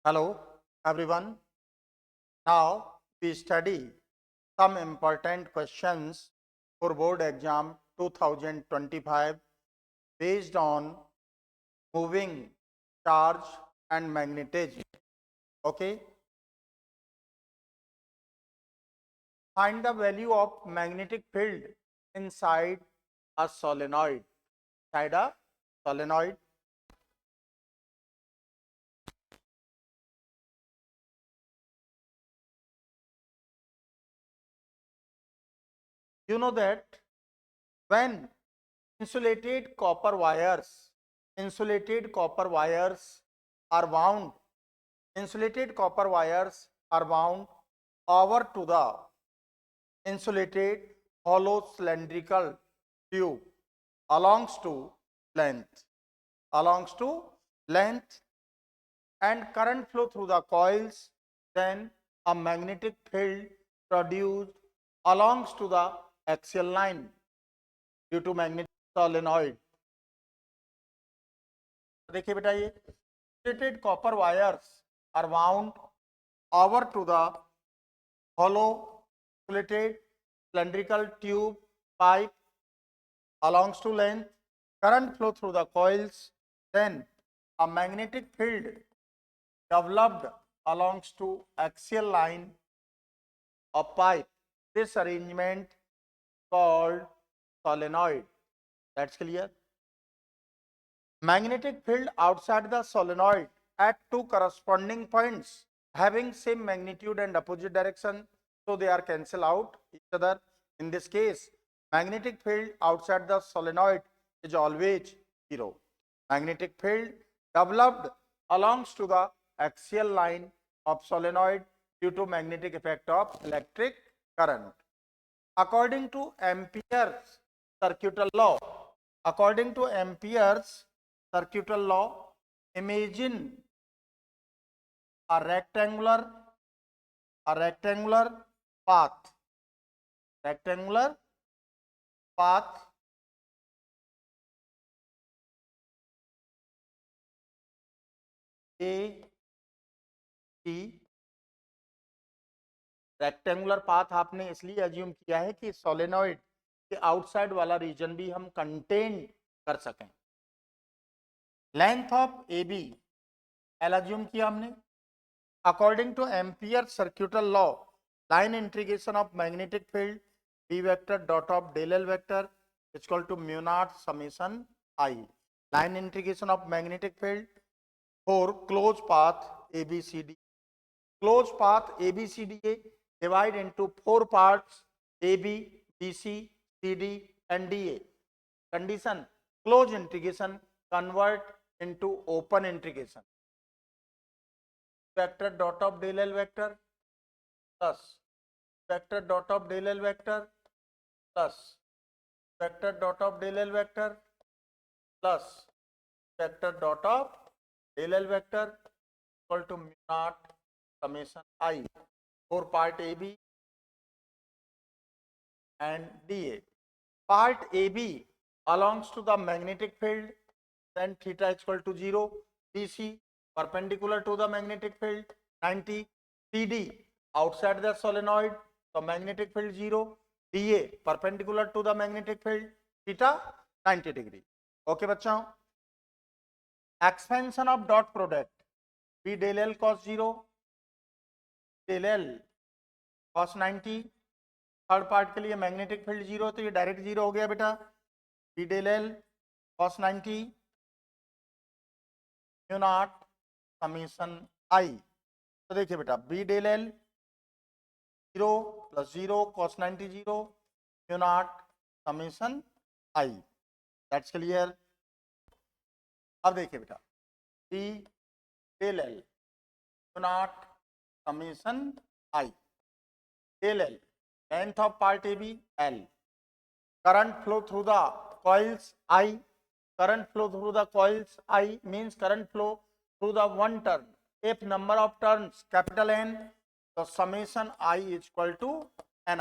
Hello everyone. Now we study some important questions for board exam 2025 based on moving charge and magnetism. Okay. Find the value of magnetic field inside a solenoid. Inside a solenoid. You know that when insulated copper wires, insulated copper wires are wound insulated copper wires are wound over to the insulated hollow cylindrical tube belongs to length belongs to length and current flow through the coils, then a magnetic field produced belongs to the axial line due to magnetic solenoid. देखिए बेटा ये insulated copper wires are wound over to the hollow insulated cylindrical tube pipe belongs to length, current flow through the coils, then a magnetic field developed belongs to axial line of pipe. This arrangement called solenoid. That's clear. Magnetic field outside the solenoid at two corresponding points having same magnitude and opposite direction, so they are cancel out each other. In this case, magnetic field outside the solenoid is always zero. Magnetic field developed belongs to the axial line of solenoid due to magnetic effect of electric current. According to Ampere's circuital law, according to Ampere's circuital law, imagine a rectangular path, rectangular path A T. Rectangular path आपने इसलिए assume किया है कि solenoid के outside वाला reason भी हम contain कर सकें. Length of A B L assume किया हमने. According to Ampere circuital law, line integration of magnetic field B vector dot of del L vector is equal to mu naught summation I. Line integration of magnetic field for close path A B C D. Closed path ABCDA divide into four parts AB, BC, CD and DA. Condition: closed integration convert into open integration. Vector dot of del L vector plus vector dot of del L vector plus vector dot of del L vector plus vector dot of del L vector equal to mu naught summation I for part AB and DA. Part AB belongs to the magnetic field, then theta is equal to 0. BC perpendicular to the magnetic field 90. CD outside the solenoid, so magnetic field 0. DA perpendicular to the magnetic field theta 90 degree. Okay बच्चों. Expansion of dot product B del L cos 0 del L cos 90. Third part के लिए magnetic field 0, तो ये direct 0 हो गया बेटा. B del L cos 90 mu naught summation I. तो देखिए बेटा B del L 0 plus 0 cos 90 0 mu naught summation I. That's clear. अब देखिए बेटा B del L mu naught summation I. Del L length of part AB L. Current flow through the coils I. Current flow through the coils I means current flow through the one turn. If number of turns capital N, so summation I is equal to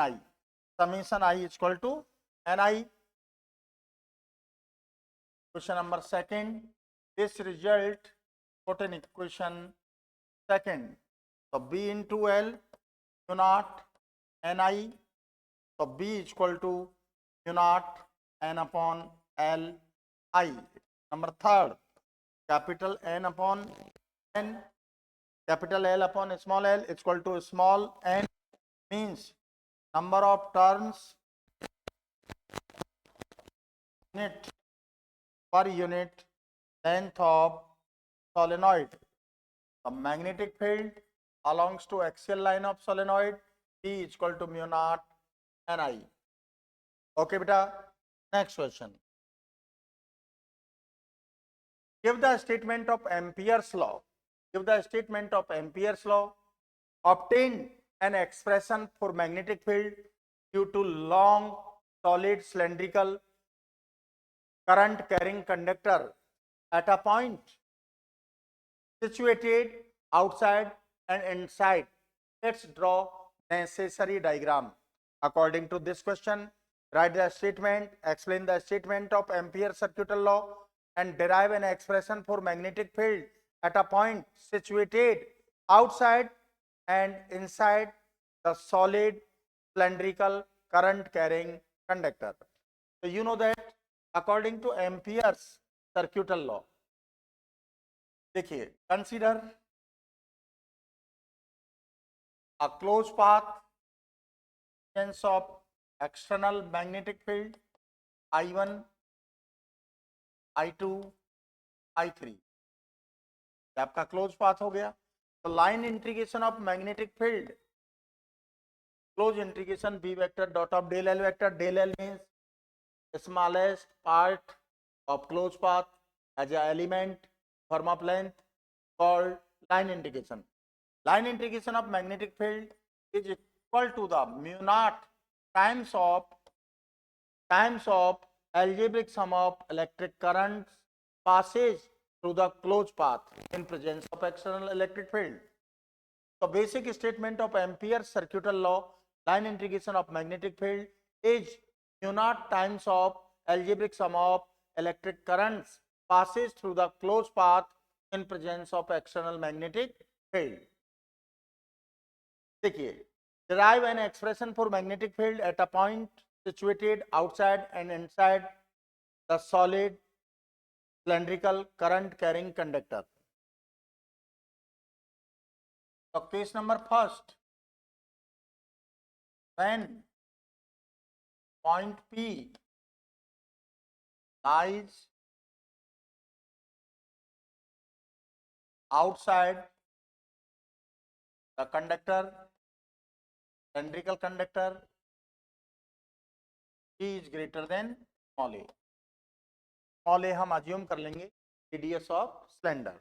Ni. Summation I is equal to Ni. Question number second. This result put in equation second. So B into L mu naught Ni. So B is equal to mu naught N upon L I. Number third, capital N upon N, capital L upon small l is equal to small n, means number of turns unit per unit length of solenoid. The magnetic field belongs to axial line of solenoid. E is equal to mu naught Ni. Okay, beta. Next question. Give the statement of Ampere's law. Give the statement of Ampere's law. Obtain an expression for magnetic field due to long, solid, cylindrical current carrying conductor at a point situated outside and inside. Let's draw necessary diagram. According to this question, write the statement, explain the statement of Ampere's circuital law, and derive an expression for magnetic field at a point situated outside and inside the solid cylindrical current carrying conductor. So you know that according to Ampere's circuital law, देखिए, consider a closed path of external magnetic field I1, I2, I3. आपका close path हो गया. तो line integration of magnetic field, close integration B vector dot of del L vector. Del L means smallest part of closed path as a element form of length called line integration. Line integration of magnetic field is equal to the mu naught times of algebraic sum of electric currents passes through the closed path in presence of external electric field. So basic statement of Ampere's circuital law, line integration of magnetic field is mu naught times of algebraic sum of electric currents passes through the closed path in presence of external magnetic field. देखिए, derive an expression for magnetic field at a point situated outside and inside the solid cylindrical current carrying conductor. So case number first, when point P lies outside the conductor, cylindrical conductor, P is greater than small a. Small a हम assume कर लेंगे radius of cylinder.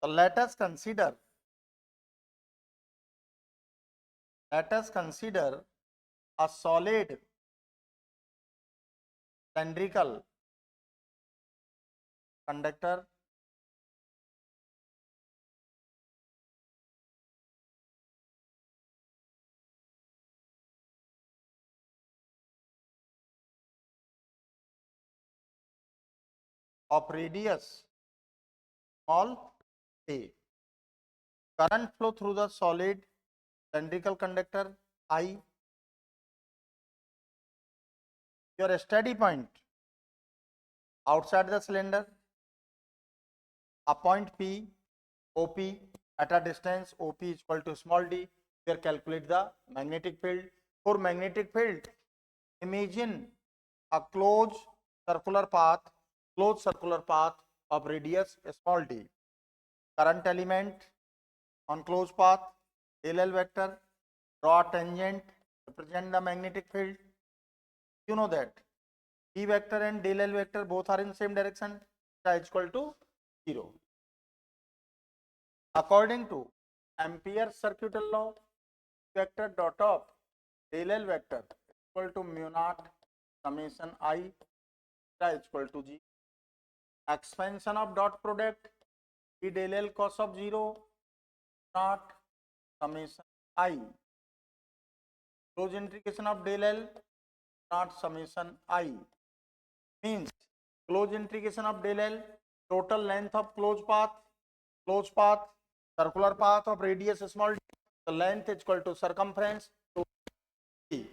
So let us consider a solid cylindrical conductor of radius small a. Current flow through the solid cylindrical conductor I. Your steady point outside the cylinder, a point P, OP, at a distance OP is equal to small d. Here calculate the magnetic field. For magnetic field, imagine a closed circular path of radius small d. Current element on closed path, del L vector, draw tangent, represent the magnetic field. You know that E vector and del L vector both are in same direction, is equal to 0. According to Ampere's circuital law, vector dot of del L vector equal to mu naught summation I is equal to G. Expansion of dot product B del L cos of 0 naught summation I. Close integration of del L naught summation I means close integration of del L, total length of closed path circular path of radius small d, the length is equal to circumference to d.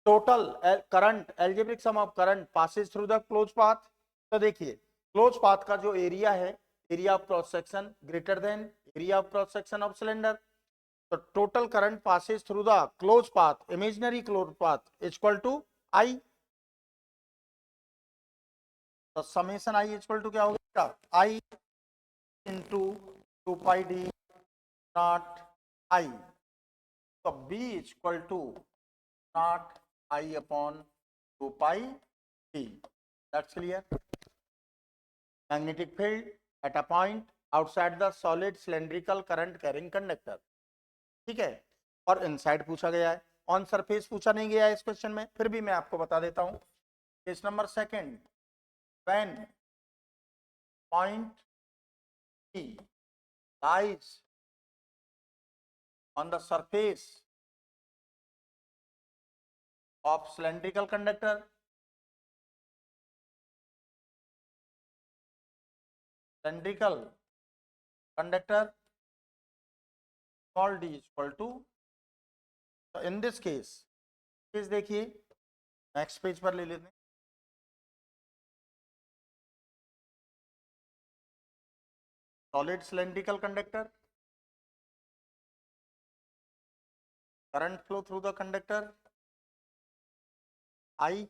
Total current, algebraic sum of current passes through the closed path. तो देखिए close path का जो area है, area of cross section greater than area of cross section of cylinder. तो total current passes through the close path, imaginary close path is equal to I. तो summation I is equal to क्या होगा, I into 2πd naught I. तो b is equal to naught I upon 2πd. That's clear. Magnetic field at a point outside the solid cylindrical current carrying conductor. ठीक है. और inside पूछा गया है, on surface पूछा नहीं गया है इस क्वेश्चन में, फिर भी मैं आपको बता देता हूं. Case number second, when point P lies on the surface of cylindrical conductor, cylindrical conductor, small d is equal to. So in this case देखिए नेक्स्ट पेज पर ले लेते हैं. Solid cylindrical conductor, current flow through the conductor I.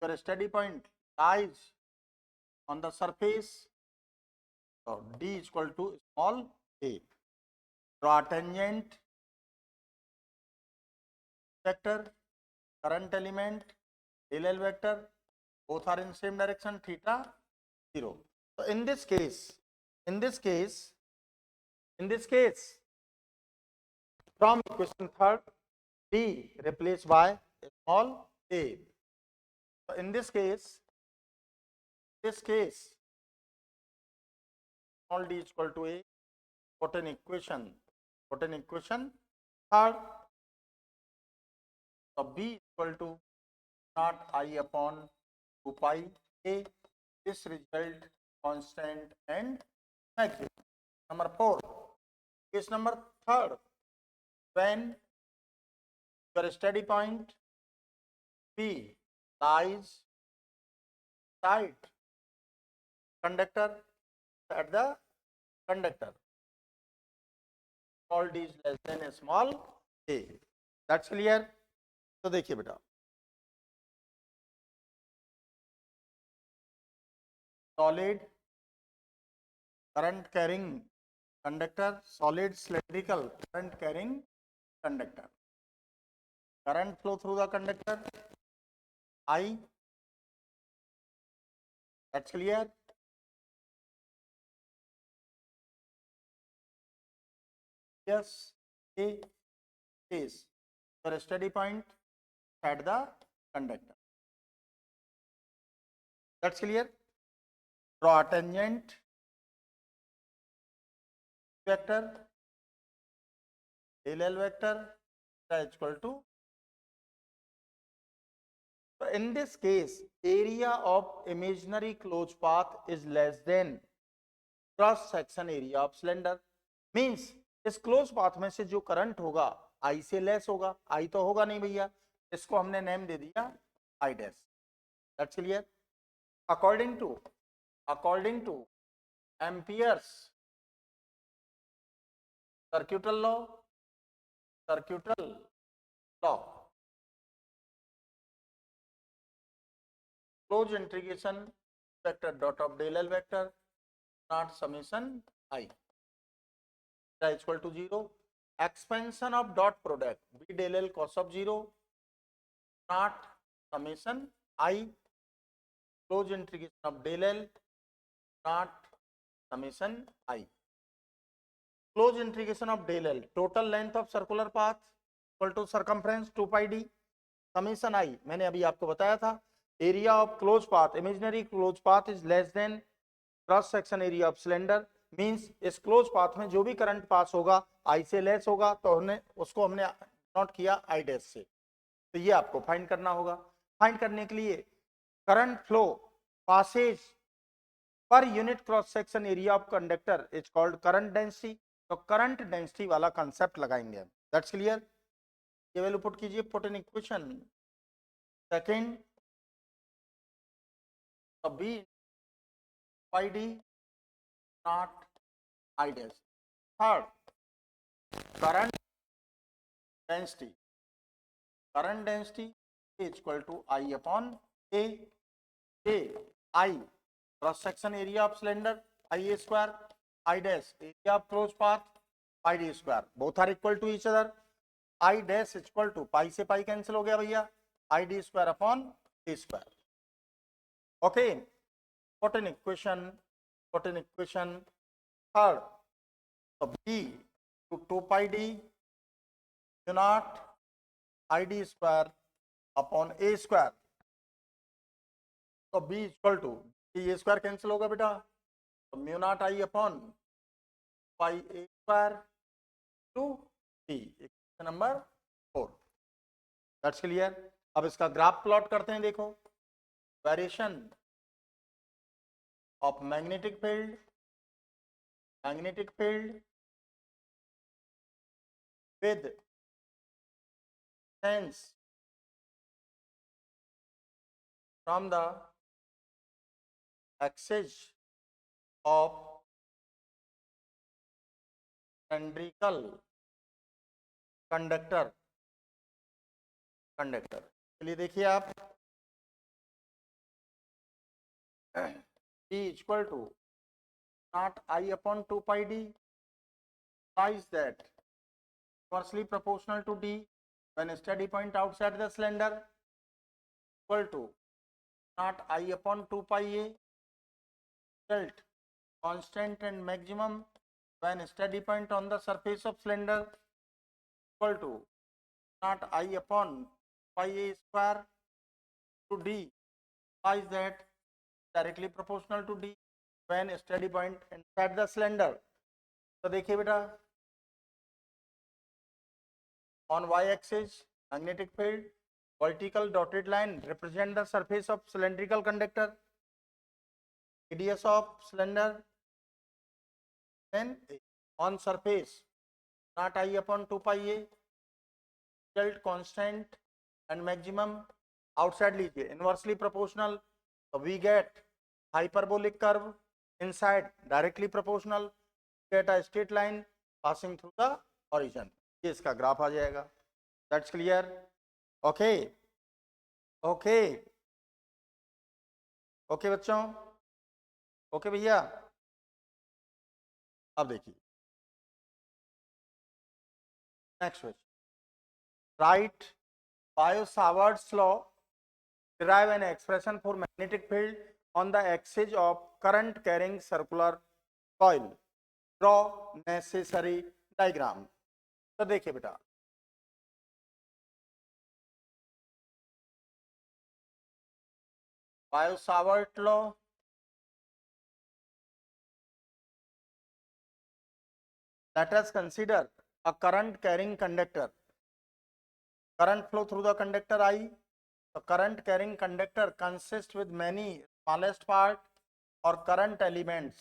Your steady point lies on the surface, so d is equal to small a. Draw tangent vector, current element, LL vector, both are in same direction, theta 0. So in this case from equation third, d replaced by small a. So in this case small d is equal to a. Put in equation third. So b is equal to not I upon 2π a. This result constant and maximum. Number 4, case number third, when your steady point P lies side conductor at the conductor, small d is less than a small a. That's clear. तो देखिए बेटा, solid current carrying conductor, solid cylindrical current carrying conductor, current flow through the conductor I. That's clear. Yes, a is your steady point at the conductor. That's clear. Draw a tangent vector, LL vector is equal to. So in this case, area of imaginary closed path is less than cross section area of cylinder. Means इस close path में से जो current होगा आई से less होगा. आई तो होगा नहीं भैया, इसको हमने नेम दे दिया I dash. That's clear. According to Ampere's circuital law, close integration vector dot of del L vector not summation I is equal to 0. Expansion of dot product b del L cos of 0 not summation I. Close integration of del L not summation I. Close integration of del L, total length of circular path equal to circumference 2πd. Summation I मैंने अभी आपको बताया था. Area of closed path, imaginary closed path is less than cross section area of cylinder. Means इस close path में जो भी current pass होगा आई से लेस होगा, तो हमने नोट किया आई डैश से. तो ये आपको फाइंड करना होगा. फाइंड करने के लिए current flow passes per unit cross section area of conductor is called current density. तो करंट डेंसिटी वाला कंसेप्ट लगाएंगे। That's clear. ये वैल्यू पुट कीजिए, पुट इन इक्वेशन सेकंड, तो B by D naught I dash. Third, current density, current density is equal to I upon A. A I cross section area of cylinder, I A square, I dash area of close path, pi D square, both are equal to each other. I dash equal to pi से pi cancel हो गया भैया, I D square upon D square. Okay, put in equation, put in equation third, so b to 2 pi d q naught I d square upon a square। तो b equal to A square cancel होगा बेटा, तो mu naught I upon pi A square to b, equation number 4। That's clear. अब इसका graph plot करते हैं, देखो variation of magnetic field with sense from the axis of cylindrical conductor। चलिए देखिए आप, B equal to not I upon 2 pi d, implies that inversely proportional to d when steady point outside the cylinder, equal to not I upon 2 pi a, result constant and maximum when steady point on the surface of cylinder, equal to not I upon pi a square to d, implies that directly proportional to d when steady point inside the cylinder। तो देखिए बेटा, on y axis magnetic field, vertical dotted line represent the surface of cylindrical conductor, radius of cylinder, then on surface not I upon 2 pi a, result constant and maximum outside लीजिए inversely proportional, so we get hyperbolic curve, inside directly proportional, get a straight line passing through the origin। ये इसका graph आ जाएगा। That's clear. Okay okay okay बच्चों, okay भैया। अब देखिए next question, right bio-Savart's law, derive an expression for magnetic field on the axis of current carrying circular coil, draw necessary diagram। तो देखिए बेटा, Biot-Savart law, let us consider a current carrying conductor, current flow through the conductor I। the current carrying conductor consists with many smallest part or current elements,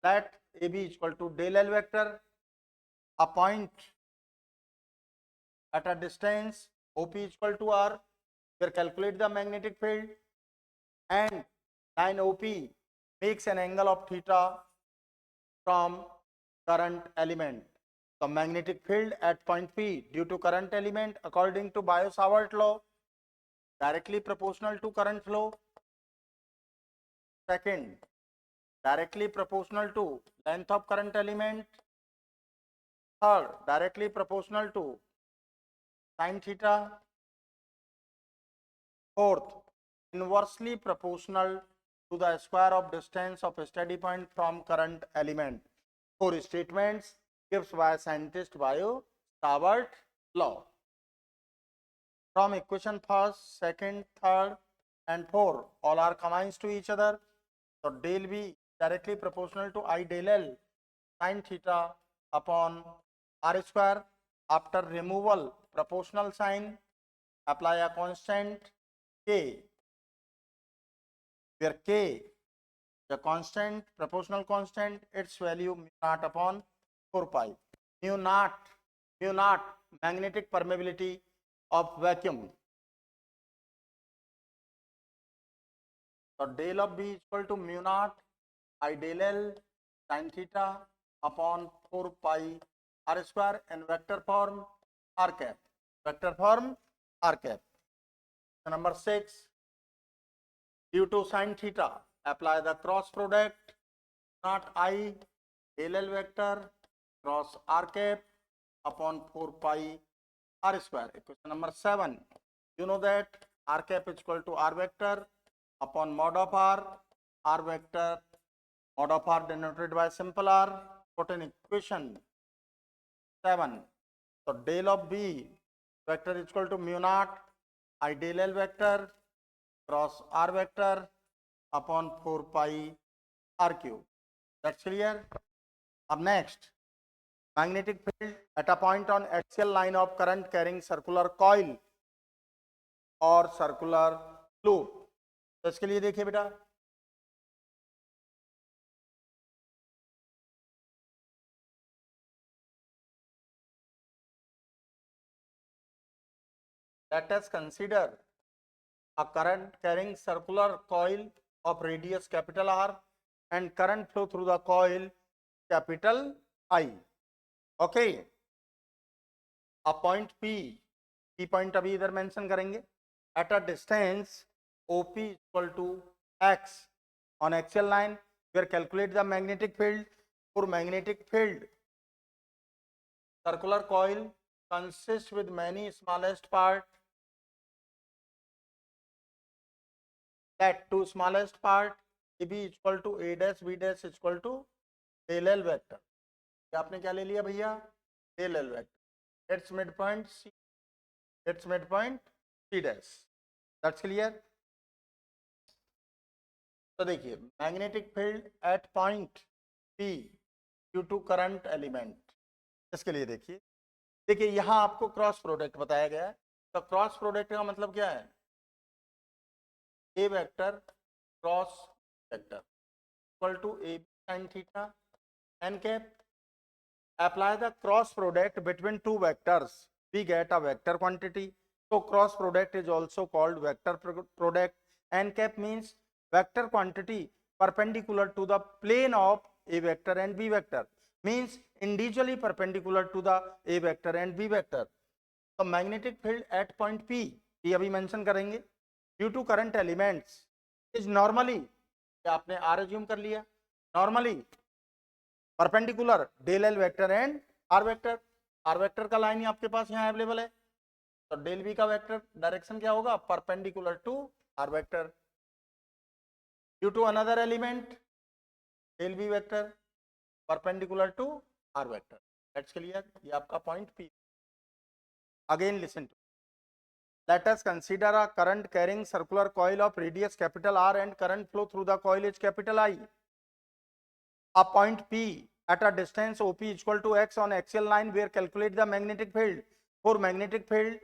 let AB equal to del L vector, a point at a distance OP equal to R, where calculate the magnetic field, and line OP makes an angle of theta from current element। The magnetic field at point P due to current element according to Biot-Savart law directly proportional to current flow। Second, directly proportional to length of current element। Third, directly proportional to sin theta। Fourth, inversely proportional to the square of distance of a steady point from current element। Four statements gives by scientist Biot-Savart law। From equation first, second, third and 4 all are combined to each other, so del B directly proportional to I del L sin theta upon R square। After removal proportional sign, apply a constant K, where K the constant, proportional constant, its value mu naught upon 4 pi. Mu naught, magnetic permeability of vacuum. So del of B is equal to mu naught I del L sin theta upon 4 pi r square and vector form r cap. Vector form r cap. So number 6, due to sin theta, apply the cross product not I del L vector cross r cap upon 4 pi r square. Question number 7, you know that r cap is equal to r vector upon mod of r vector, mod of r denoted by simple r. Put in equation 7. So del of B vector is equal to mu naught I del L vector cross r vector upon 4 pi r cube. That's clear. Up next, magnetic field at a point on axial line of current carrying circular coil और circular loop. तो इसके लिए देखिए बेटा, let us consider a current carrying circular coil of radius capital R and current flow through the coil capital I. Okay, a point P point अभी इधर mention करेंगे. At a distance OP is equal to x on axial line, where calculate the magnetic field. For magnetic field, circular coil consists with many smallest part, that two smallest part AB is equal to A dash B dash is equal to del L vector. ये आपने क्या ले लिया भैया, del L vector. Its midpoint C, its midpoint C dash. That's clear. तो देखिए, magnetic field at point P due to current element. इसके लिए देखिए यहां आपको क्रॉस प्रोडक्ट बताया गया है. तो क्रॉस प्रोडक्ट का मतलब क्या है, A vector cross vector equal to A B sin theta n cap. Apply the cross product between two vectors, we get a vector quantity. So cross product is also called vector product. N cap means vector quantity perpendicular to the plane of a vector and b vector, means individually perpendicular to the a vector and b vector. तो magnetic field at point P, ये अभी mention करेंगे, due to current elements is normally, आपने R assume कर लिया, normally perpendicular del L vector and R vector. R vector का line ही आपके पास यहाँ अवेलेबल है. तो डेल बी का वेक्टर डायरेक्शन क्या होगा, perpendicular to R vector. Due to another element del B vector perpendicular to R vector. That's clear. ये आपका point P. Again listen to, let us consider a current carrying circular coil of radius capital R and current flow through the coil is capital I. A point P at a distance OP is equal to x on axial line, where calculate the magnetic field. For magnetic field,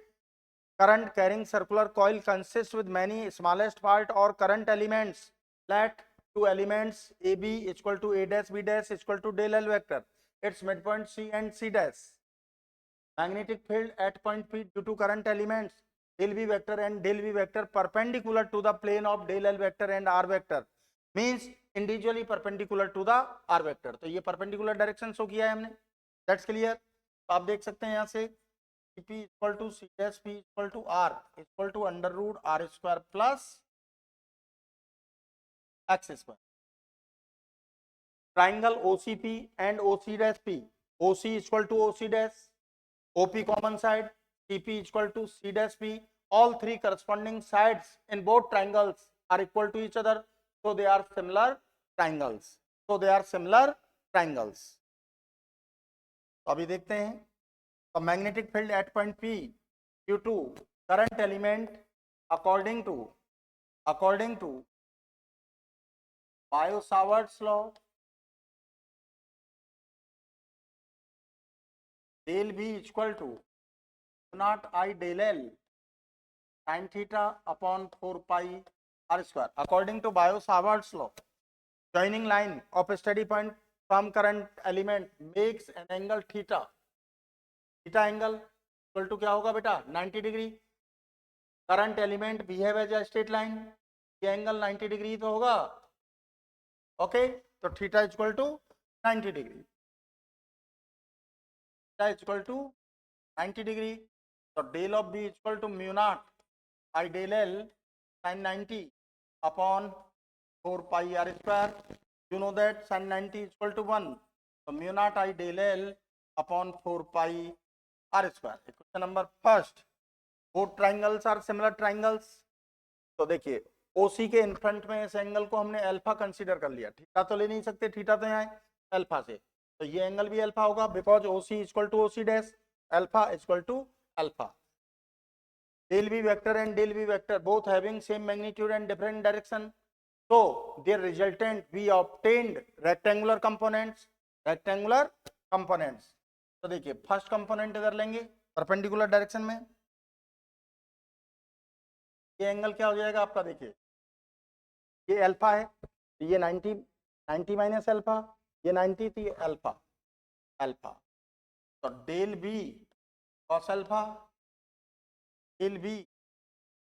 current carrying circular coil consists with many smallest part or current elements. Let two elements AB is equal to A dash B dash is equal to del L vector. Its midpoint C and C dash. Magnetic field at point P due to current elements del V vector and del V vector perpendicular to the plane of del L vector and R vector, means individually perpendicular to the R vector. तो ये perpendicular direction show किया है हमने. दैट्स क्लियर. तो आप देख सकते हैं यहाँ से P equal to C dash P equal to R equal to under root R square plus X square. Triangle OCP and OC dash P, OC equal to OC dash, OP common side, CP equal to C dash P. All three corresponding sides in both triangles are equal to each other. So they are similar triangles. So they are similar triangles. तो अभी देखते हैं. तो magnetic field at point P due to current element according to Biot-Savart's law, del V equal to naught I del L sin theta upon 4 pi r square. According to Biot-Savart's law, joining line of a steady point from current element makes an angle theta. theta angle equal to क्या होगा बेटा 90 degree. Current element behave as a straight line, ये angle 90 degree तो होगा. Okay तो theta equal to 90 degree, theta equal to 90 degree. तो del of B equal to mu naught I del L sin 90 upon 4 pi R square. You know that sin 90 equal to 1, तो mu naught I del L upon 4 pi R square. Question number first, both triangles are similar triangles. तो देखिए ओसी के in front में इस angle को हमने alpha consider कर लिया. थीटा तो ले नहीं सकते, थीटा तो यहाँ है अल्फा से, तो ये एंगल भी अल्फा होगा because OC equal to OC dash, alpha equal to alpha. del v vector and del v vector both having same magnitude and different direction, so their resultant we obtained rectangular components. rectangular components, तो देखिए first component इधर लेंगे perpendicular direction में. ये angle क्या हो जाएगा आपका, देखिए ये अल्फा है, ये 90 माइनस अल्फा, ये 90 थी अल्फा अल्फा. तो del B cos alpha, del B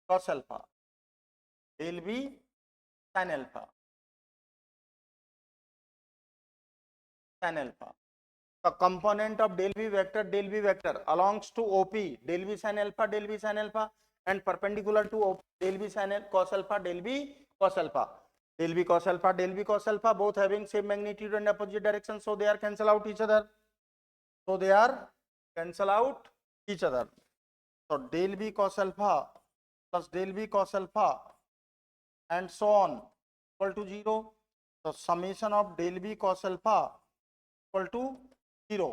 cos alpha, del B sine alpha, sine alpha. The component of del v vector belongs to OP, del v sin alpha, del v sin alpha, and perpendicular to OP, del v sin cos alpha, del v cos alpha, del v cos alpha, del v cos alpha, both having same magnitude and opposite direction, so they are cancel out each other. So they are cancel out each other. So del v cos alpha plus del v cos alpha and so on equal to 0. So summation of del v cos alpha equal to 0.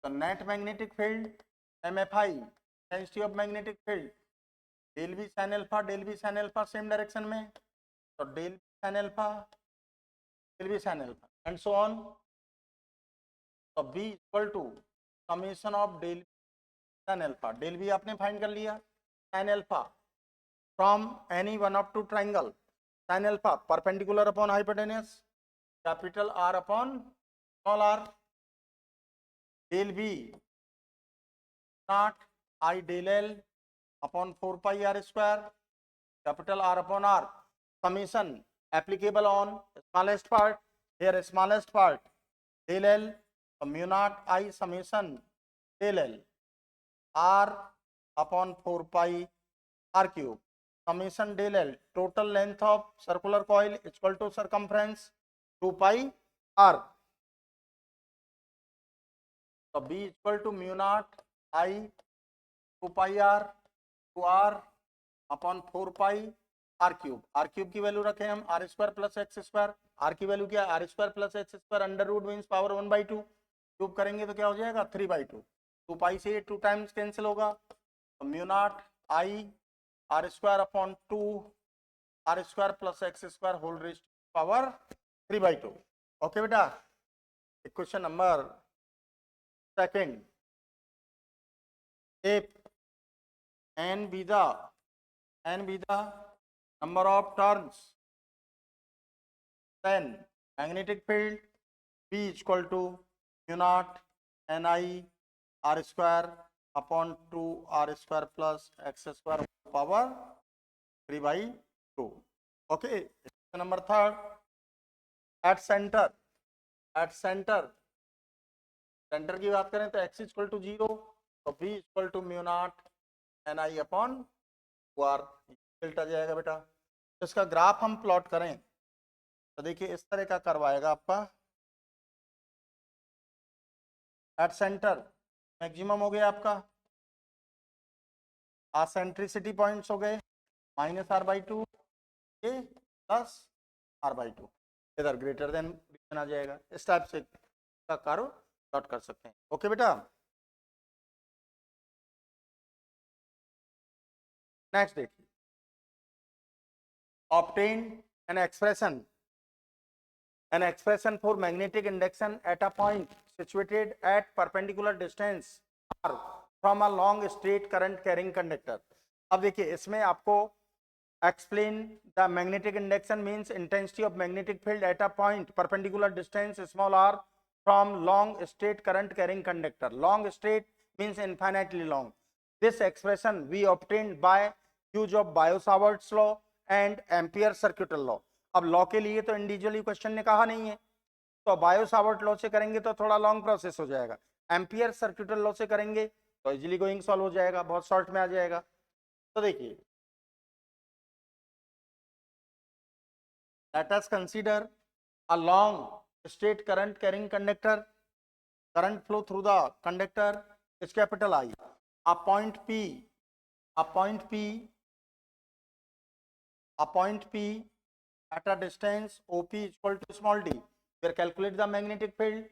The net magnetic field MFI, intensity of magnetic field, del v sin alpha same direction में, तो del v sin alpha and so on. तो B equal to summation of del v sin alpha, del v आपने find कर लिया, sin alpha from any one of two triangle, sin alpha perpendicular upon hypotenuse, capital R upon small r, del v not I del L upon 4 pi r square, capital R upon R, summation applicable on smallest part, here smallest part del L, mu naught I summation del L R upon 4 pi r cube, summation del L total length of circular coil is equal to circumference 2 pi r. तो B equal to mu naught I 2 pi r to r upon 4 pi r cube. r cube की value रखें हम r square plus X square, r की value क्या r square plus X square under root means power 1/2, cube करेंगे तो क्या हो जाएगा 3/2. 2 पाई से 2 टाइम्स कैंसिल होगा, तो mu naught I r square upon 2 r square plus X square whole raised power 3/2. Okay बेटा. Question number second, if n be the number of turns, then magnetic field B is equal to mu naught Ni r square upon 2 r square plus x square power 3/2. Okay. Number third, at center centre की बात करें तो x equal to 0, तो b equal to mu naught Ni upon 2r आ जाएगा बेटा. तो इसका ग्राफ हम प्लॉट करें तो देखिए इस तरह का करवाएगा आपका. एट सेंटर मैक्सिमम हो गया आपका, सेंट्रिसिटी पॉइंट्स हो गए -r/2 ये प्लस r/2, इधर ग्रेटर देन रीजन आ जाएगा. इस टाइप से का करो प्लॉट कर सकते हैं. ओके बेटा. नेक्स्ट देखिए, obtain an expression for magnetic induction at a point situated at perpendicular distance r from a long straight current carrying conductor. अब देखिए इसमें आपको explain the magnetic induction means intensity of magnetic field at a point perpendicular distance small r from long straight current carrying conductor. Long straight means infinitely long. This expression we obtained by use of Biot-Savart's law and Ampere circuital law. अब law के लिए तो individually question ने कहा नहीं है, तो Biot-Savart law से करेंगे तो थोड़ा लॉन्ग प्रोसेस हो जाएगा, एम्पियर सर्क्यूटल लॉ से करेंगे तो इजीली गोइंग सॉल्व हो जाएगा, बहुत शॉर्ट में आ जाएगा। तो देखिए, let us consider a long straight current carrying conductor. Current flow through the conductor is capital I. A point P at a distance OP is equal to small d. Here calculate the magnetic field.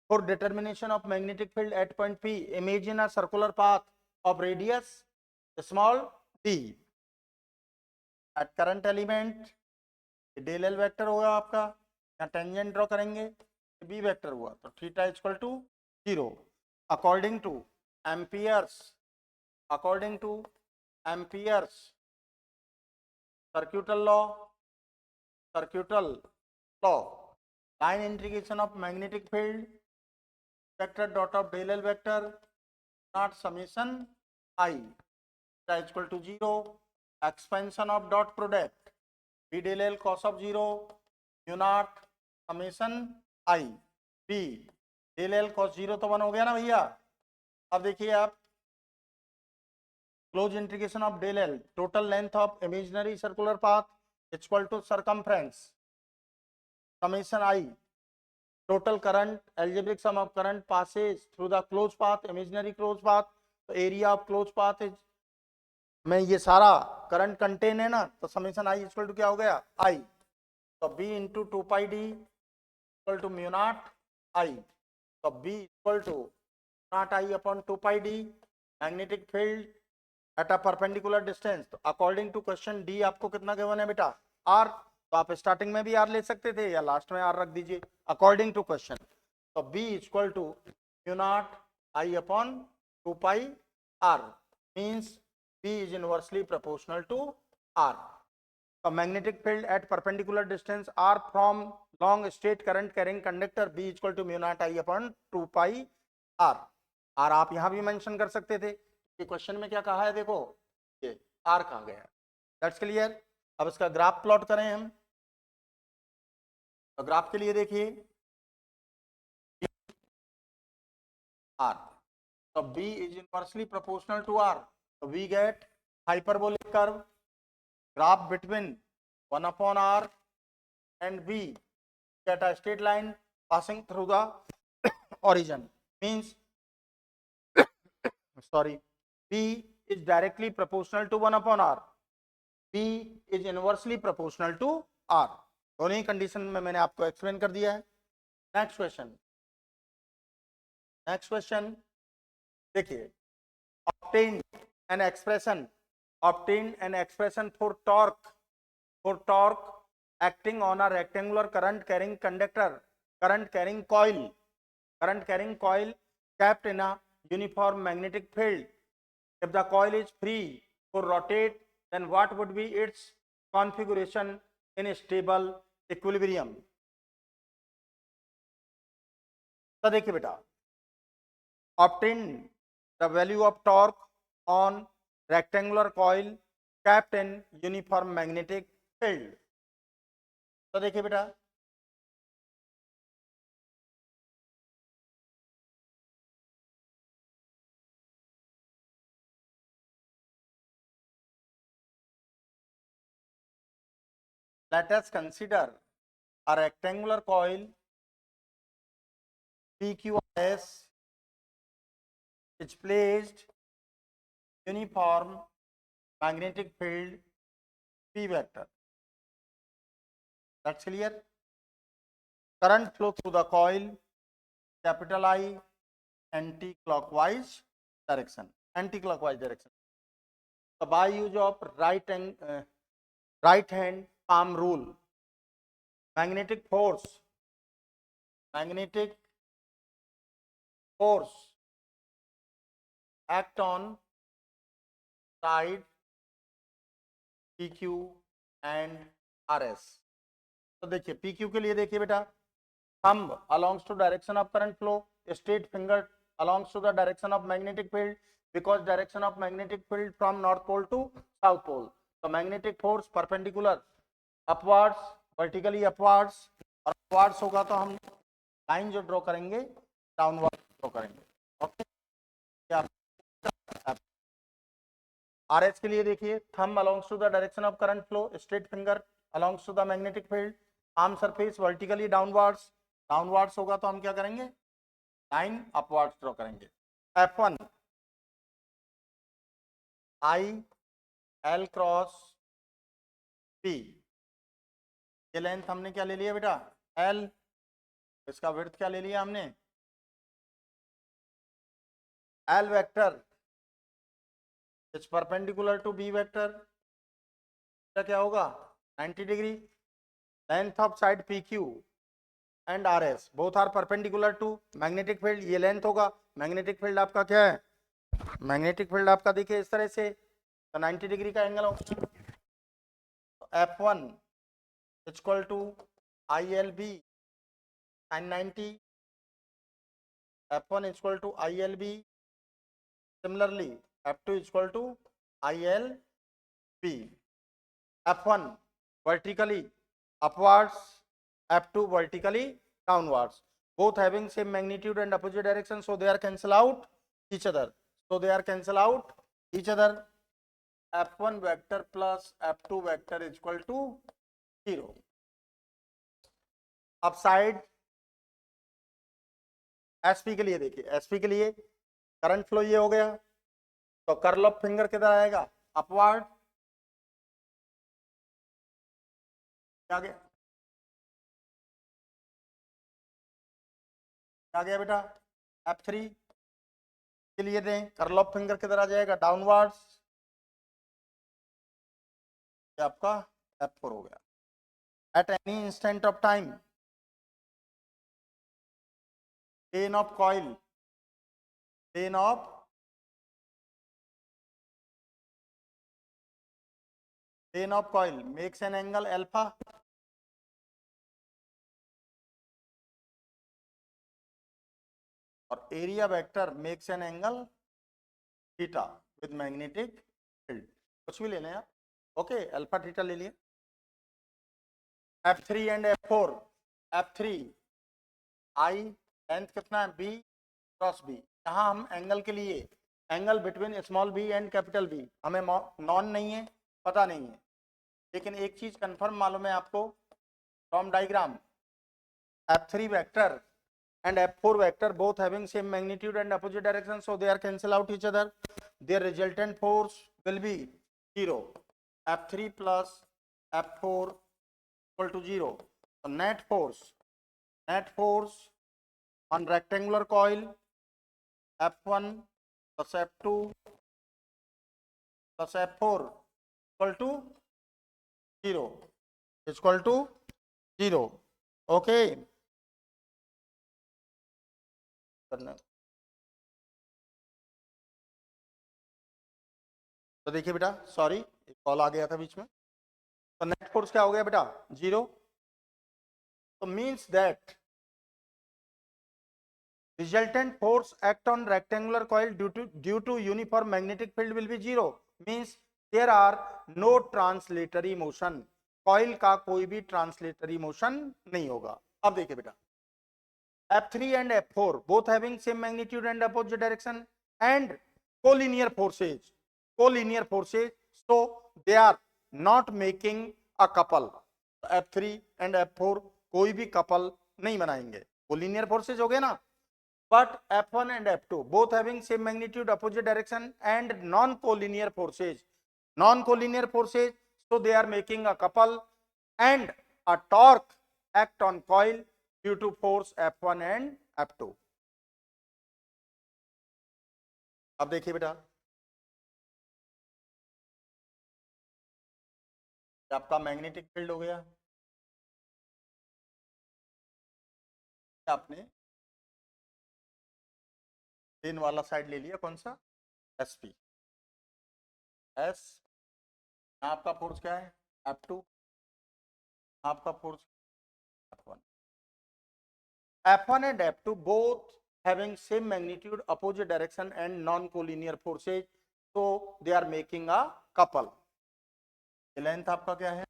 For determination of magnetic field at point P, imagine a circular path of radius small d. At current element del L vector होगा आपका, यहाँ tangent draw करेंगे, B vector हुआ तो theta equal to 0 according to Ampere's circuital law line integration of magnetic field vector dot of del L vector naught summation I equal to 0 expansion of dot product B del L cos of 0 mu naught summation I B del L cos 0 तो 1 हो गया ना भैया। अब देखिए आप, close integration of del L total length of imaginary circular path equal to circumference summation I total current algebraic sum of current passes through the close path imaginary close path, तो area of close path is में ये सारा current contain है ना, तो summation I equal to क्या हो गया आई, तो B into 2 pi D equal to mu naught I, तो B equal to naught I upon 2 pi D magnetic field at a perpendicular distance. तो अकॉर्डिंग टू क्वेश्चन डी आपको कितना given है बेटा आर, तो आप स्टार्टिंग में भी आर ले सकते थे या लास्ट में आर रख दीजिए अकॉर्डिंग टू क्वेश्चन। तो B equal to mu naught I upon 2 pi R means B is inversely proportional to R. The magnetic field at perpendicular distance R from long straight current carrying conductor B is equal to mu naught I upon 2 pi R. R आप यहाँ भी mention कर सकते थे कि question में क्या कहा है, देखो ये R कहा गया, दैट्स क्लियर। अब इसका ग्राफ प्लॉट करें हम, तो ग्राफ के लिए देखिए R, तो B is inversely proportional to R. So we get hyperbolic curve graph between 1 upon R and B, get a straight line passing through the origin means sorry, B is directly proportional to 1 upon R, B is inversely proportional to R. दोनों ही condition में मैंने आपको explain कर दिया है। Next question देखिए, obtained an expression for torque acting on a rectangular current carrying coil kept in a uniform magnetic field. If the coil is free to rotate, then what would be its configuration in a stable equilibrium? तो देखिए बेटा, obtain the value of torque on rectangular coil kept in uniform magnetic field. तो देखिए बेटा, let us consider a rectangular coil PQRS is placed uniform magnetic field P vector. That's clear. Current flow through the coil capital I anti-clockwise direction. So by use of right hand palm rule, magnetic force act on side P Q and R S. तो देखिए P Q के लिए देखिए बेटा, thumb alongs to direction of current flow, state finger alongs to the direction of magnetic field, because direction of magnetic field from north pole to south pole, so magnetic force perpendicular upwards, vertically upwards, और upwards होगा तो हम line जो draw करेंगे downward draw करेंगे। Okay, क्या R H के लिए देखिए, thumb alongs to the direction of current flow, straight finger alongs to the magnetic field, arm surface vertically downwards, downwards होगा तो हम क्या करेंगे लाइन अपवर्ड्स ड्रॉ करेंगे। F1 I L cross P, ये लेंथ हमने क्या ले लिया बेटा एल, इसका विड्थ क्या ले लिया हमने L vector, it's perpendicular to B vector, क्या होगा 90 degree, length of side P Q and R S both are perpendicular to magnetic field, ये लेंथ होगा, मैग्नेटिक फील्ड आपका क्या है, मैग्नेटिक फील्ड आपका देखिए इस तरह से, तो 90 डिग्री का एंगल होगा। F1 equal to I L B sin 90, F1 equal to I L B, similarly F2 equal to I L B, F1 vertically upwards, F2 vertically downwards, both having same magnitude and opposite direction, so they are cancel out each other, so they are cancel out each other, F1 vector plus F2 vector is equal to 0। अब side SP के लिए देखिए, SP के लिए current flow ये हो गया, तो कर्ल ऑफ फिंगर किधर आएगा अपवर्ड, क्या गया क्या गया बेटा F3 के लिए दें, कर्ल ऑफ फिंगर किधर आ जाएगा डाउनवर्ड्स, ये आपका F4 हो गया। At any instant of time plane of coil, plane of coil makes an angle alpha, और area vector makes an angle theta with magnetic field, कुछ भी ले लें आप, ओके अल्फा थीटा ले लिए। F3 and F4, F3 I length कितना है B क्रॉस B, यहाँ हम एंगल के लिए angle between small b and capital B हमें नॉन नहीं है, पता नहीं है, लेकिन एक चीज कंफर्म मालूम है आपको from diagram, F3 vector and F4 vector both having same magnitude and opposite direction, so they are cancel out each other, their resultant force will be 0, F3 plus F4 equal to 0, so net force on rectangular coil F1 plus F2 plus F4 equal to 0, is equal to 0, okay। तो देखिए बेटा, sorry एक call आ गया था बीच में, तो net force क्या हो गया बेटा 0, तो means that resultant force act on rectangular coil due to uniform magnetic field will be 0, means there are no translatory motion, coil का कोई भी translatory motion नहीं होगा। अब देखिए बेटा F3 and F4 both having same magnitude and opposite direction and collinear forces, so they are not making a couple, F3 and F4 कोई भी couple नहीं बनाएंगे, collinear forces हो गए ना, but F1 and F2 both having same magnitude opposite direction and non-collinear forces, so they are making a couple and a torque act on coil due to force F1 and F2। अब देखिए बेटा आपका magnetic field हो गया, आपने plane वाला side ले लिया, कौन सा एसपी, एस आपका फोर्स क्या है F2, आपका force F1. F1 and F2 both having same magnitude, opposite direction and non-collinear forces, so they are making a couple. Length आपका क्या है,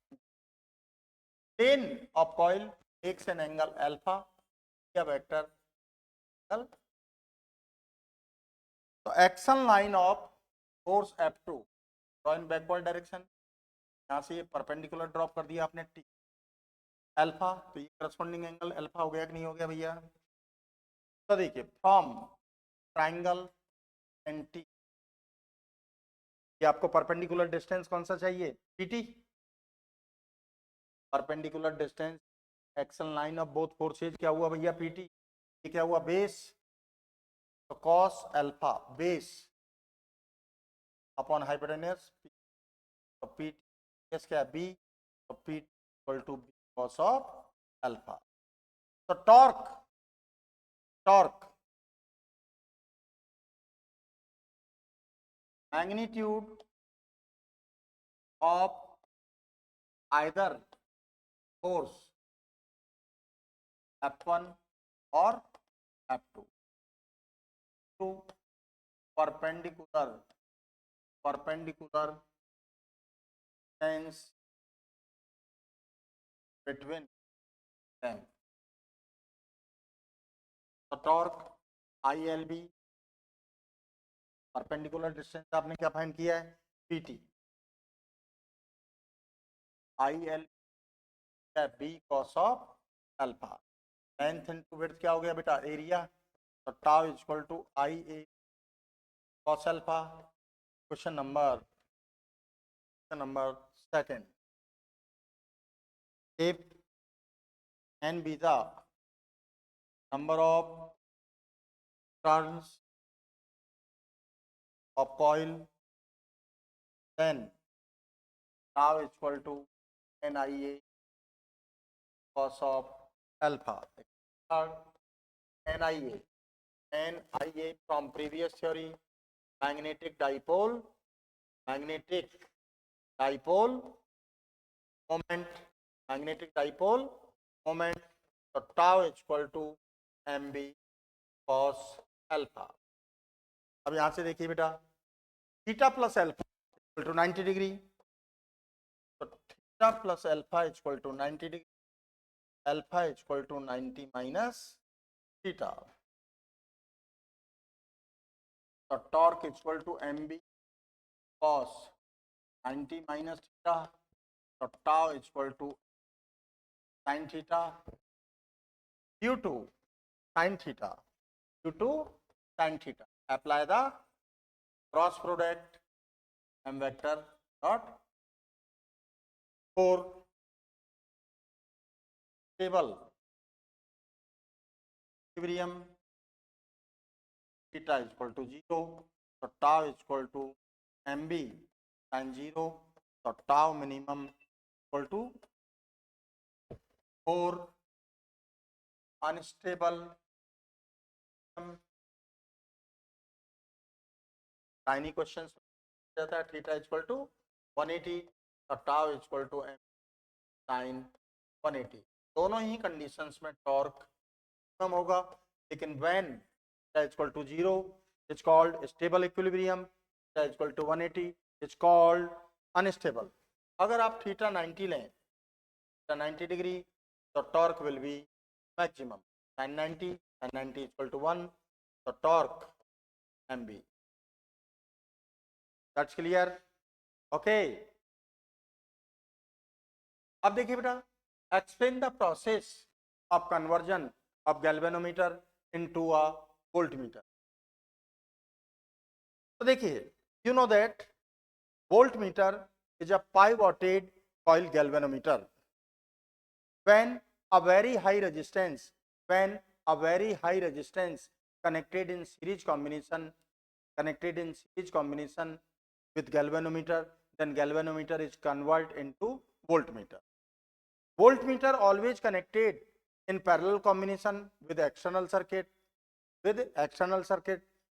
plane of coil makes an angle alpha या vector angle. तो action line of force F2 draw in backward direction. यहाँ से ये perpendicular drop कर दिया आपने टी अल्फा, तो ये करस्पॉन्डिंग एंगल अल्फा हो गया कि नहीं हो गया भैया. तो देखिए फ्रॉम ट्राइंगल एंड टी, ये आपको परपेंडिकुलर डिस्टेंस कौन सा चाहिए, PT. Perpendicular distance action line of both forces क्या हुआ भैया, पीटी. ये क्या हुआ, बेस. तो cos alpha base upon hypotenuse, तो पीटी क्या है बी, तो P equal to B cos of alpha. तो torque torque magnitude of either force F1 और F2 to perpendicular distance between them. तो टॉर्क ILB, परपेंडिकुलर डिस्टेंस आपने क्या find किया है, PT. IL B cos of alpha. Length into width क्या हो गया बेटा, एरिया. तो tau is equal to I A cos alpha. Question number second, if n be the number of turns of coil, then tau is equal to NIA cos of alpha. NIA from previous theory, magnetic dipole moment, so tau is equal to mb cos alpha. अब यहां से देखिए बेटा, theta plus alpha equal to 90 degree, तो theta plus alpha equal to 90 degree, alpha equal to 90 minus theta. तो torque equal to mb cos 90 minus theta, तो tau equal to sin theta due to sin theta. Apply the cross product m vector dot 4 stable equilibrium, theta is equal to 0, so tau is equal to mb sin 0, so tau minimum equal to 4 unstable tiny questions जाता है. Theta equal to 180 और tau equal to m sin 180. दोनों ही conditions में torque कम होगा, लेकिन when theta equal to 0 is called stable equilibrium, theta equal to 180 is called unstable. अगर आप थीटा 90 लें, थीटा 90 डिग्री, तो torque will be maximum. sin 90 equal to 1, तो torque mb. That's clear, okay. अब देखिए बेटा, explain the process of conversion of galvanometer into a voltmeter. तो देखिए, you know that voltmeter is a pivoted coil galvanometer. When a very high resistance connected in series combination with galvanometer, then galvanometer is converted into voltmeter. Voltmeter always connected in parallel combination with external circuit,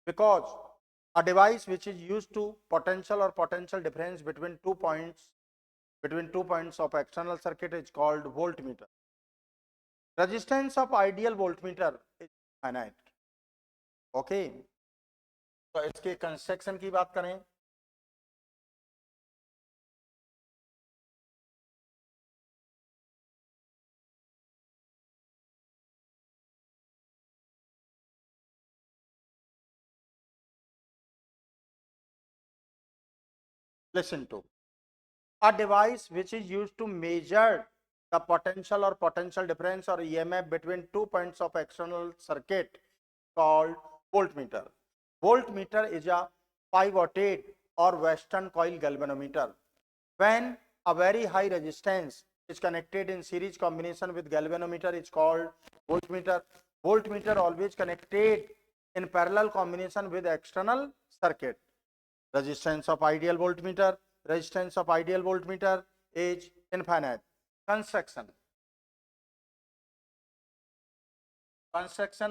because a device which is used to potential difference between 2 points between 2 points of external circuit is called voltmeter. Resistance of ideal voltmeter is finite. Okay, तो इसके construction की बात करें, listen to a device which is used to measure the potential or potential difference or EMF between 2 points of external circuit called voltmeter. Voltmeter is a 5-watt or Western coil galvanometer. When a very high resistance is connected in series combination with galvanometer, it's called voltmeter. Voltmeter always connected in parallel combination with external circuit. Resistance of ideal voltmeter is infinite. Construction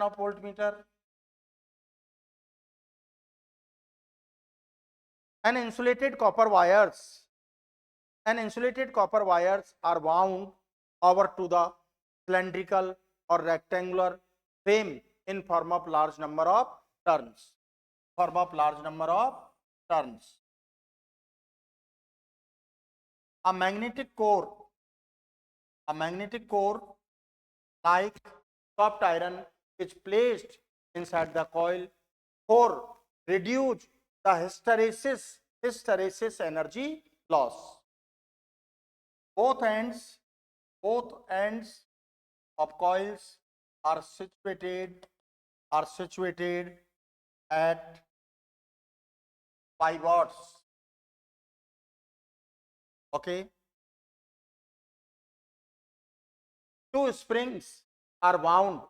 of voltmeter. Insulated copper wires are wound over to the cylindrical or rectangular frame in form of large number of turns. A magnetic core like soft iron is placed inside the coil for reduce the hysteresis energy loss. Both ends of coils are situated at 5 watts. Okay. Two springs are wound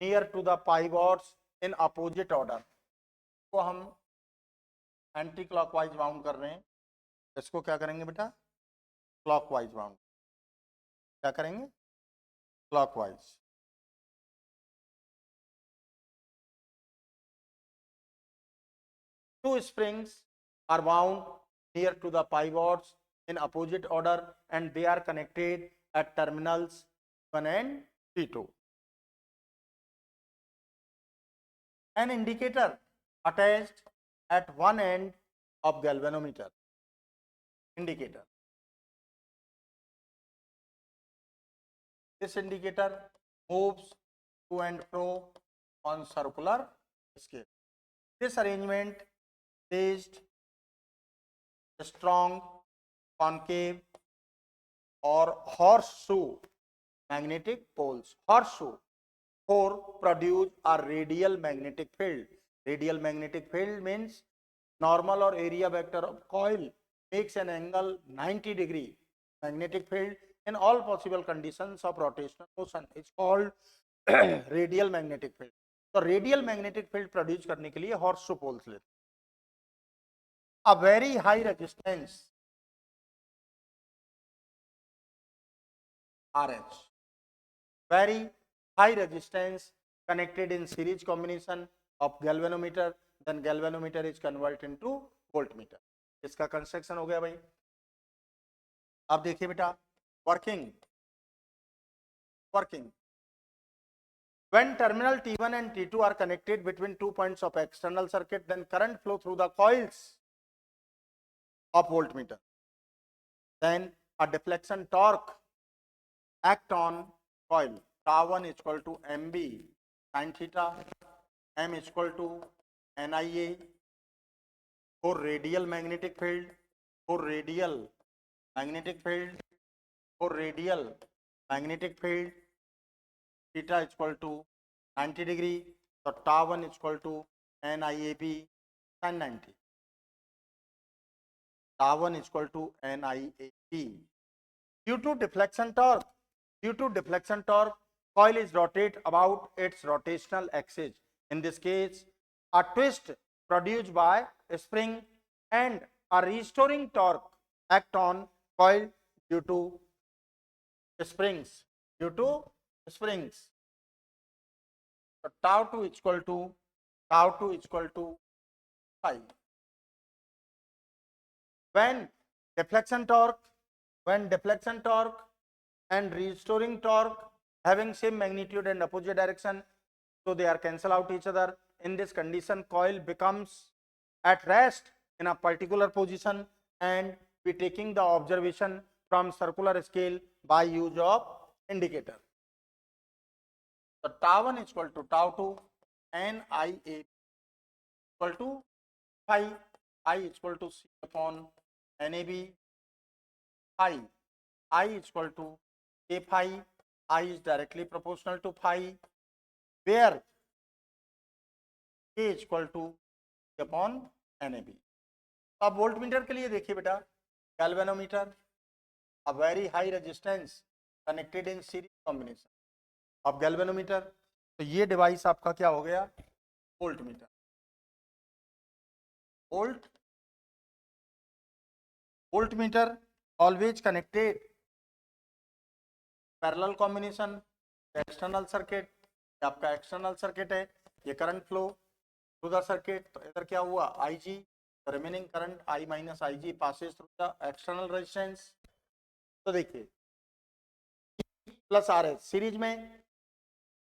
near to the pivots in opposite order. को हम anti clockwise wound कर रहे हैं, इसको क्या करेंगे बेटा? Clockwise wound. क्या करेंगे? Clockwise. Two springs are wound near to the pivots in opposite order and they are connected at terminals 1 and T2. An indicator attached at one end of galvanometer. Indicator. This indicator moves to and fro on circular scale. This arrangement placed strong concave or horseshoe magnetic poles. Horseshoe for produce a radial magnetic field. Radial magnetic field means normal or area vector of coil makes an angle 90 degree. Magnetic field in all possible conditions of rotational motion is called radial magnetic field. तो radial magnetic field produce करने के लिए horseshoe poles लेते. A very high resistance RH, very high resistance connected in series combination of galvanometer, then galvanometer is converted into voltmeter. इसका construction हो गया भाई. अब देखिए बेटा, working. When terminal T1 and T2 are connected between 2 points of external circuit, then current flow through the coils of voltmeter. Then a deflection torque act on coil. Tau1 is equal to MB sin theta, M is equal to NIA for radial magnetic field, theta is equal to 90 degree. So tau1 is equal to NIAB sin 90. Tau1 is equal to NIAB. Due to deflection torque, coil is rotate about its rotational axis. In this case, a twist produced by a spring and a restoring torque act on coil due to springs. So tau2 is equal to 5. When deflection torque, when deflection torque and restoring torque having same magnitude and opposite direction, so they are cancel out each other. In this condition, coil becomes at rest in a particular position, and we taking the observation from circular scale by use of indicator. So tau 1 is equal to tau 2 and IA equal to phi, I is equal to C upon NAB, phi, I is equal to K phi, I is directly proportional to phi, where K is equal to C upon NAB. तो अब voltmeter के लिए देखिए बेटा, galvanometer, a very high resistance connected in series combination. अब galvanometer, तो ये डिवाइस आपका क्या हो गया, voltmeter. voltmeter always connected parallel combination external circuit. आपका एक्सटर्नल सर्किट है, ये current flow through the circuit. तो इधर क्या हुआ, I G, remaining current I minus I G passes through the external resistance. तो देखिए प्लस आर एच सीरीज में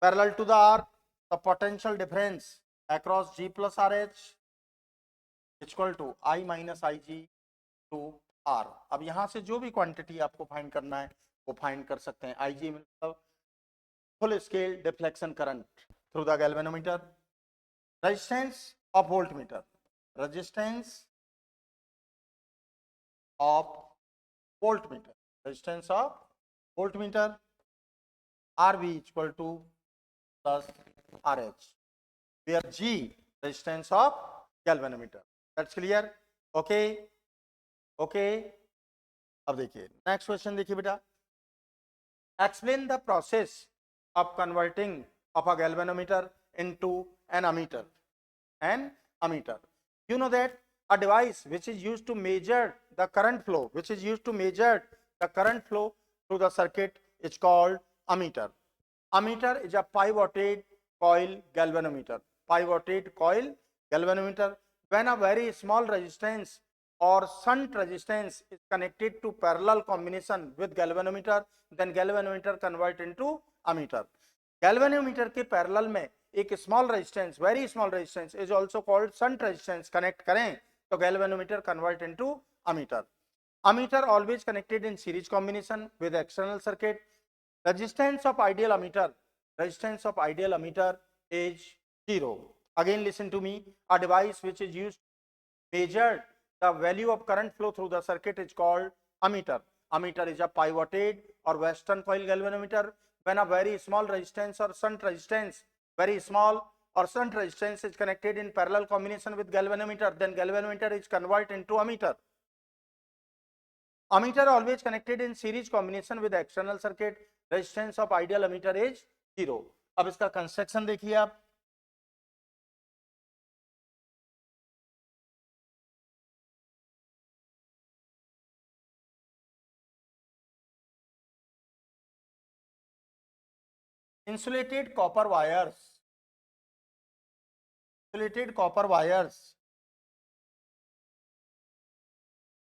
parallel to the R, the potential difference across G plus R H equal to I minus I G to R. अब यहां से जो भी quantity आपको find करना है वो फाइंड कर सकते हैं. आई जी मतलब full scale deflection current through the galvanometer. Resistance of voltmeter, resistance of voltmeter, resistance of voltmeter R V equal to plus R H, where G resistance of galvanometer. That's clear. Okay okay. अब देखिए next question देखिए बेटा, explain the process of converting of a galvanometer into an ammeter. An ammeter, you know that a device which is used to measure the current flow, through the circuit is called ammeter. Ammeter is a pivoted coil galvanometer. When a very small resistance or shunt resistance is connected to parallel combination with galvanometer, then galvanometer convert into ammeter. Galvanometer के parallel में एक small resistance, very small resistance is also called shunt resistance connect करें तो galvanometer convert into ammeter. Ammeter always connected in series combination with external circuit. Resistance of ideal ammeter is 0. Again listen to me, a device which is used to measure the value of current flow through the circuit is called ammeter. Ammeter is a pivoted or western coil galvanometer. When a very small resistance or shunt resistance is connected in parallel combination with galvanometer, then galvanometer is converted into ammeter. Ammeter always connected in series combination with external circuit. Resistance of ideal ammeter is 0. अब इसका construction देखिए आप, insulated copper wires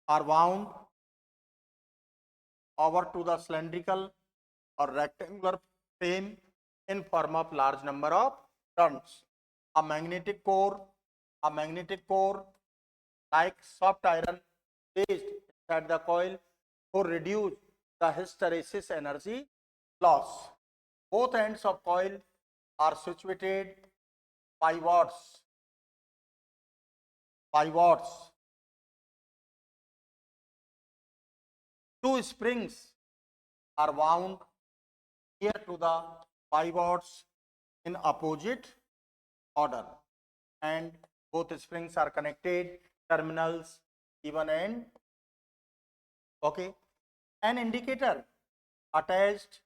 are wound over to the cylindrical or rectangular frame in form of large number of turns. A magnetic core like soft iron placed inside the coil to reduce the hysteresis energy loss. Both ends of coil are situated pivots. Two springs are wound near to the pivots in opposite order, and both springs are connected terminals even and okay. An indicator attached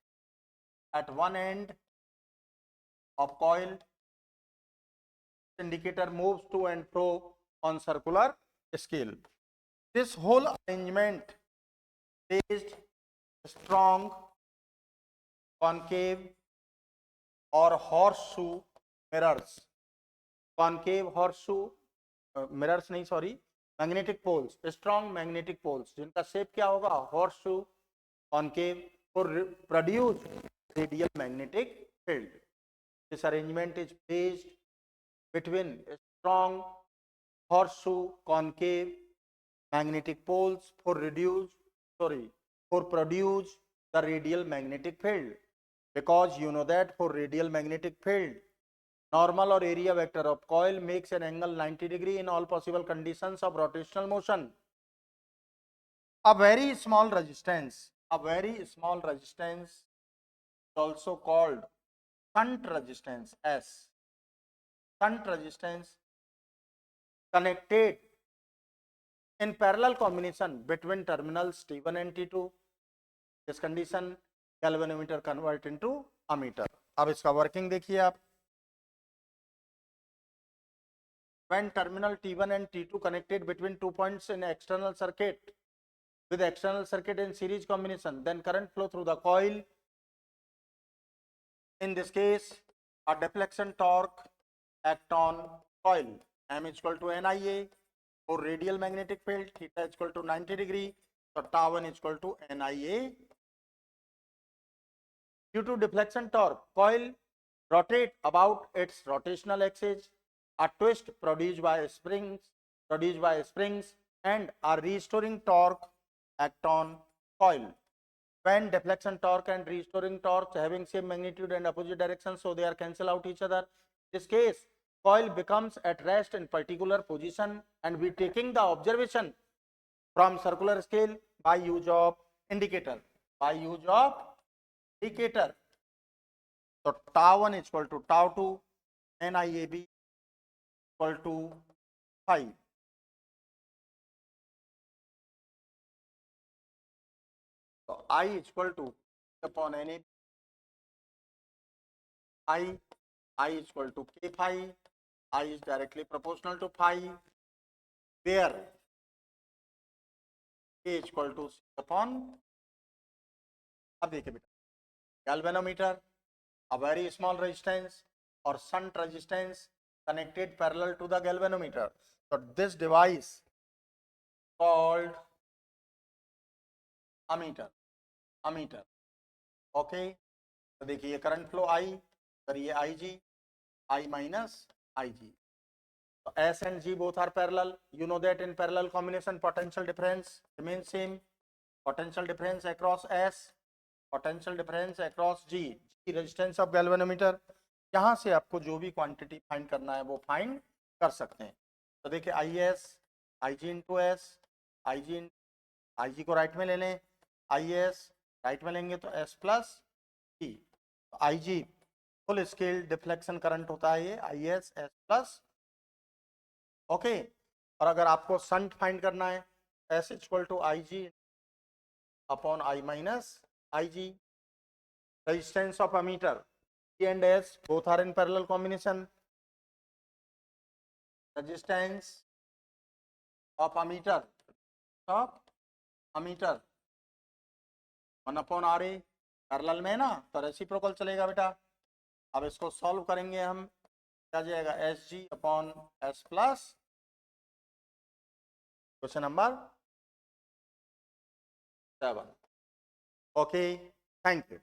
at one end of coil. Indicator moves to and fro on circular scale. This whole arrangement placed strong concave or horseshoe mirrors. Concave horseshoe mirrors नहीं, sorry, magnetic poles, strong magnetic poles, जिनका shape क्या होगा, horseshoe concave, for produce radial magnetic field. This arrangement is placed between strong horseshoe concave magnetic poles for produce the radial magnetic field, because you know that for radial magnetic field normal or area vector of coil makes an angle 90 degree in all possible conditions of rotational motion. A very small resistance is also called shunt resistance S. Shunt resistance connected in parallel combination between terminals T1 and T2. This condition galvanometer convert into ammeter. अब इसका working देखिए आप. When terminal T1 and T2 connected between 2 points in external circuit with external circuit in series combination, then current flow through the coil. In this case, a deflection torque act on coil. M is equal to NIA. For radial magnetic field, theta is equal to 90 degree. So tau 1 is equal to NIA. Due to deflection torque, coil rotate about its rotational axis. A twist produced by springs and a restoring torque act on coil. When deflection torque and restoring torque having same magnitude and opposite direction, so they are cancel out each other. In this case, coil becomes at rest in particular position, and we taking the observation from circular scale by use of indicator. So tau 1 is equal to tau 2, NIAB equal to 5. So I is equal to upon NAB, I is equal to K phi. I is directly proportional to phi, where K is equal to C upon. अब देखिए बेटा, galvanometer, a very small resistance or shunt resistance connected parallel to the galvanometer. So this device called ammeter. Okay. तो देखिए current flow I, करिए IG, I minus IG. So S and G both are parallel. You know that in parallel combination potential difference remains same. Potential difference across S, potential difference across G. G resistance of galvanometer. यहाँ से आपको जो भी quantity find करना है वो find कर सकते हैं. तो देखिए IS, IG into S, IG को राइट में ले लें, IS राइट में लेंगे तो S plus G. IG full scale deflection current होता है ये IS S प्लस. ओके. और अगर आपको शंट फाइंड करना है, S equal to IG upon I minus IG. Resistance of ammeter P and S both are in parallel combination. Resistance of ammeter 1 upon RA. Parallel में ना तो reciprocal चलेगा बेटा. अब इसको सॉल्व करेंगे हम, क्या जाएगा, SG upon S plus. Question number 7. Okay, thank you.